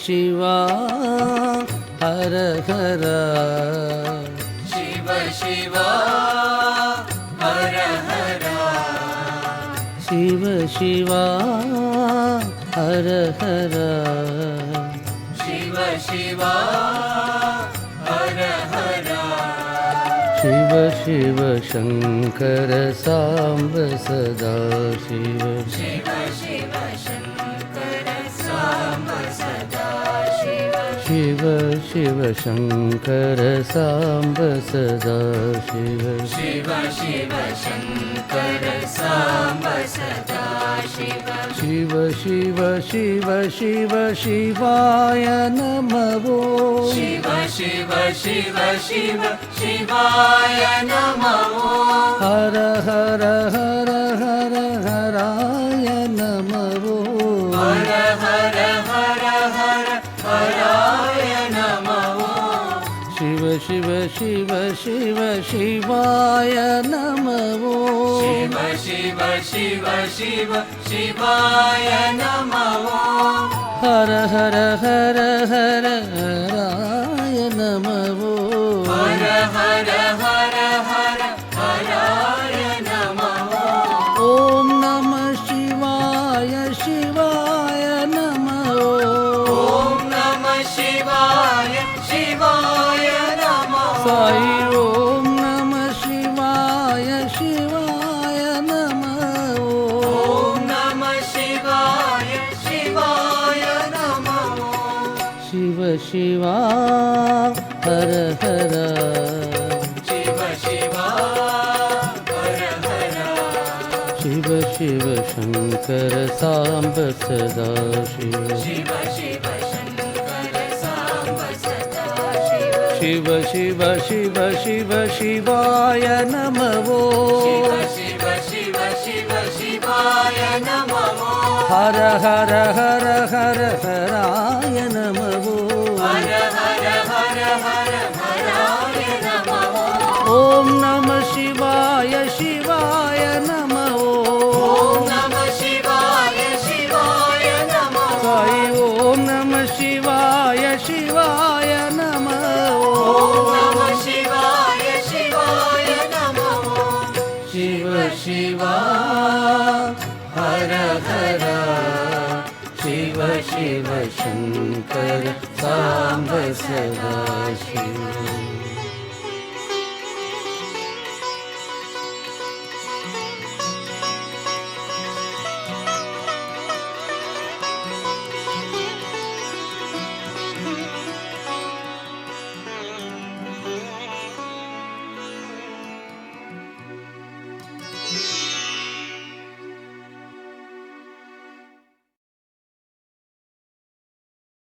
ಶಿವ ಹರ ಹರ ಶಿವ ಶಿವ ಹರ ಹರ ಶಿವ ಶಿವ ಹರ ಹರ ಶಿವ ಶಿವ ಹರ ಹರ ಶಿವ ಶಿವ ಶಂಕರ ಸಾಂಬ ಸದಾ ಶಿವ ಶಿವ ಶಿವ ಶಂಕರ ಸಾಂಬ ಸದಾ ಶಿವ ಶಿವ ಶಿವ ಶಂಕರ ಸಾಂಬ ಸದಾ ಶಿವ ಶಿವ ಶಿವ ಶಂಕರ ಸಾಂಬ ಸದಾ ಶಿವ ಶಿವ ಶಿವ ಶಿವ ಶಿವ ಶಿವಾಯ ನಮೋ ಶಿವ ಶಿವ ಶಿವ ಶಿವ ಶಿವಾಯ ನಮೋ ಹರ ಹರ ಹರ ಹರ ಹರಾಯ ನಮೋ ಹರ ಹರ ಹರ ಹರ ಹರಾಯ ನಮೋ ಶಿವ ಶಿವ ಶಿವ ಶಿವ ಶಿವಾಯ ನಮೋ ಶಿವ ಶಿವ ಶಿವ ಶಿವ ಶಿವಾಯ ನಮೋ ಹರ ಹರ ಹರ ಹರ ಹರಾಯ ನಮೋ ಹರ ಹರ ಹರ ಹರ ಹರಾಯ ನಮೋ ಓಂ ನಮಃ ಶಿವಾಯ ಶಿವಾಯ ನಮೋ ಓಂ ನಮಃ ಶಿವಾಯ ಶಿವಾಯ ನಮೋ ಸಾಯಿ ಓಂ ನಮಃ ಶಿವಾಯ ಶಿವಾಯ ನಮೋ ಓಂ ನಮಃ ಶಿವಾಯ ಶಿವಾಯ ನಮೋ ಶಿವ ಶಿವ ಹರ ಹರ ಶಿವ ಶಿವ ಹರ ಹರ ಶಿವ ಶಿವ ಶಂಕರ ಸಾಂಬ ಸದಾ ಶಿವ ಶಿವ ಶಿವ ಶಂಕರ ಸಾಂಬ ಸದಾ ಶಿವ ಶಿವ ಶಿವ ಶಿವ ಶಿವ ಶಿವಾಯ ನಮೋ ಶಿವ ಶಿವ ಶಿವ ಶಿವ ಶಿವಾಯ ನಮೋ ಹರ ಹರ ಹರ ಹರ ಹರಾಯ ನಮೋ ಹರ ಹರ ಹರ ಹರ ಹರಾಯ ನಮೋ ಓಂ ನಮಃ ಶಿವಾಯ ಶಿವಾಯ ನಮೋ ಓಂ ನಮಃ ಶಿವಾಯ ಶಿವಾಯ ನಮೋ ಸಾಯಿ ಓಂ ನಮಃ ಶಿವಾಯ ಶಿವಾಯ ನಮೋ ಓಂ ನಮಃ ಶಿವಾಯ ಶಿವಾಯ ನಮೋ ಶಿವ ಶಿವ ಹರ ಹರ ಶಿವ ಶಿವ ಶಂಕರ ಸಾಂಬ ಸದಾ ಶಿವ